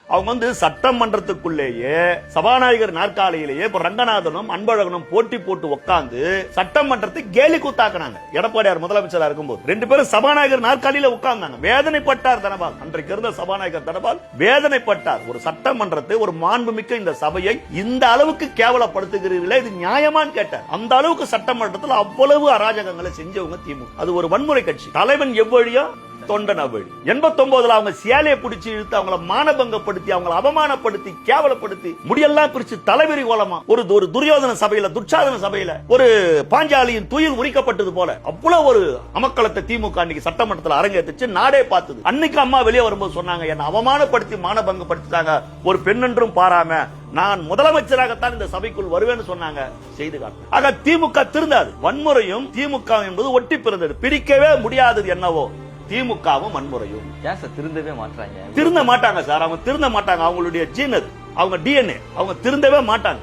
அவங்க சட்டமன்றத்துக்குள்ளேயே சபாநாயகர் நாற்காலியிலேயே இப்ப ரங்கநாதனும் அன்பழகனும் போட்டி போட்டு உட்கார்ந்து சட்டமன்றத்தை கேலி கூத்தாக்குனாங்க. எடப்பாடியார் முதலமைச்சரா இருக்கும்போது 2 பேரும் சபாநாயகர் நாற்காலியில உட்கார்ந்தாங்க. வேதனைப்பட்டார் தனபால். அன்றைக்கு இருந்த சபாநாயகர் தனபால் வேதனைப்பட்டார். ஒரு சட்டமன்றத்தை, ஒரு மாண்புமிக்க இந்த சபையை இந்த அளவுக்கு கேவலப்படுத்துகிறீர்களே, இது நியாயமான்னு கேட்டார். அந்த அளவுக்கு சட்டமன்றத்தில் அவ்வளவு அராஜகங்களை செஞ்சவங்க திமுக. அது ஒரு வன்முறை கட்சி. தலைவன் எவ்வழியோ தொண்டன் அவ்வழி. 89 அவங்க சேலையை பிடிச்சி இழுத்து அவங்கள மானபங்கப்படுத்தி, அவங்களை அவமானப்படுத்தி, கேவலப்படுத்தி, முடியெல்லாம் பிரிச்சு தலைவரி கோலமா ஒரு துரியோதன சபையில, துச்சாதன சபையில ஒரு பாஞ்சாலியின் துயில் உரிக்கப்பட்டது போல அவ்வளவு ஒரு அமக்களத்தை திமுக அன்னைக்கு சட்டமன்றத்தில் அரங்கேற்றுச்சு. நாடே பார்த்தது. அன்னைக்கு அம்மா வெளியே வரும்போது சொன்னாங்க, என்ன அவமானப்படுத்தி மானபங்கப்படுத்திட்டாங்க, ஒரு பெண் என்றும் பாராம நான் முதலமைச்சராகத்தான் இந்த சபைக்குள் வருவேன்னு சொன்னாங்க. செய்து காட்டு. ஆக திமுக திருந்தாது. வன்முறையும் திமுக என்பது ஒட்டி பிறந்தது. பிரிக்கவே முடியாதது என்னவோ திமுகவும் வன்முறையும். திருந்தவே மாட்டாங்க. திருந்த மாட்டாங்க சார். அவங்க திருந்த மாட்டாங்க. அவங்களுடைய ஜீன், அவங்க டிஎன்ஏ, அவங்க திருந்தவே மாட்டாங்க.